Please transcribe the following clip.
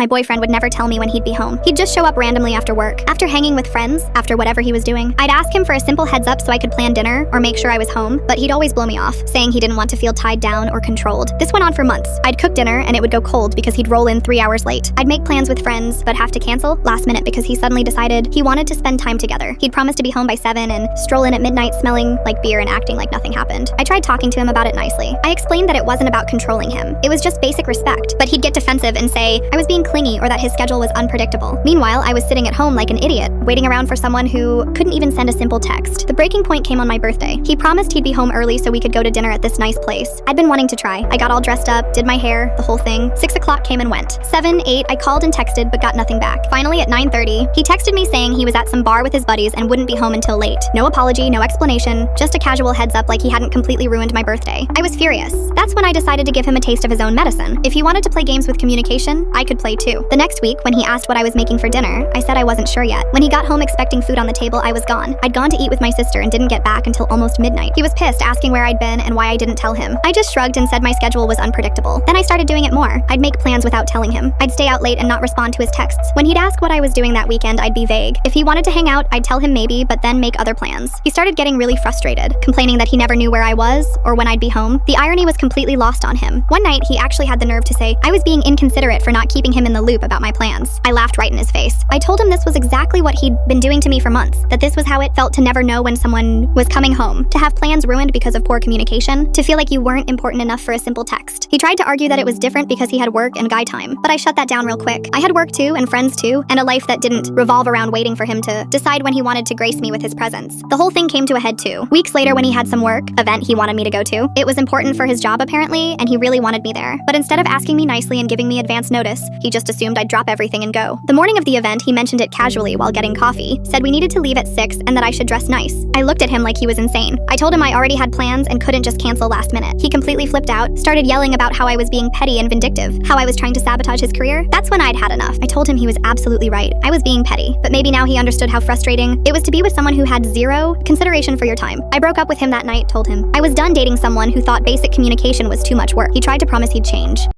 My boyfriend would never tell me when he'd be home. He'd just show up randomly after work, after hanging with friends, after whatever he was doing. I'd ask him for a simple heads up so I could plan dinner or make sure I was home, but he'd always blow me off, saying he didn't want to feel tied down or controlled. This went on for months. I'd cook dinner and it would go cold because he'd roll in 3 hours late. I'd make plans with friends, but have to cancel last minute because he suddenly decided he wanted to spend time together. He'd promised to be home by 7 and stroll in at midnight smelling like beer and acting like nothing happened. I tried talking to him about it nicely. I explained that it wasn't about controlling him. It was just basic respect, but he'd get defensive and say I was being clingy or that his schedule was unpredictable. Meanwhile, I was sitting at home like an idiot, waiting around for someone who couldn't even send a simple text. The breaking point came on my birthday. He promised he'd be home early so we could go to dinner at this nice place. I'd been wanting to try. I got all dressed up, did my hair, the whole thing. 6 o'clock came and went. 7, 8, I called and texted but got nothing back. Finally, at 9:30, he texted me saying he was at some bar with his buddies and wouldn't be home until late. No apology, no explanation, just a casual heads up like he hadn't completely ruined my birthday. I was furious. That's when I decided to give him a taste of his own medicine. If he wanted to play games with communication, I could play too. The next week, when he asked what I was making for dinner, I said I wasn't sure yet. When he got home expecting food on the table, I was gone. I'd gone to eat with my sister and didn't get back until almost midnight. He was pissed, asking where I'd been and why I didn't tell him. I just shrugged and said my schedule was unpredictable. Then I started doing it more. I'd make plans without telling him. I'd stay out late and not respond to his texts. When he'd ask what I was doing that weekend, I'd be vague. If he wanted to hang out, I'd tell him maybe, but then make other plans. He started getting really frustrated, complaining that he never knew where I was or when I'd be home. The irony was completely lost on him. One night, he actually had the nerve to say I was being inconsiderate for not keeping him in the loop about my plans. I laughed right in his face. I told him this was exactly what he'd been doing to me for months, that this was how it felt to never know when someone was coming home, to have plans ruined because of poor communication, to feel like you weren't important enough for a simple text. He tried to argue that it was different because he had work and guy time, but I shut that down real quick. I had work too, and friends too, and a life that didn't revolve around waiting for him to decide when he wanted to grace me with his presence. The whole thing came to a head too. Weeks later, when he had some event he wanted me to go to. It was important for his job apparently, and he really wanted me there. But instead of asking me nicely and giving me advance notice, he just assumed I'd drop everything and go. The morning of the event, he mentioned it casually while getting coffee, said we needed to leave at 6 and that I should dress nice. I looked at him like he was insane. I told him I already had plans and couldn't just cancel last minute. He completely flipped out, started yelling about how I was being petty and vindictive, how I was trying to sabotage his career. That's when I'd had enough. I told him he was absolutely right. I was being petty, but maybe now he understood how frustrating it was to be with someone who had zero consideration for your time. I broke up with him that night, told him I was done dating someone who thought basic communication was too much work. He tried to promise he'd change.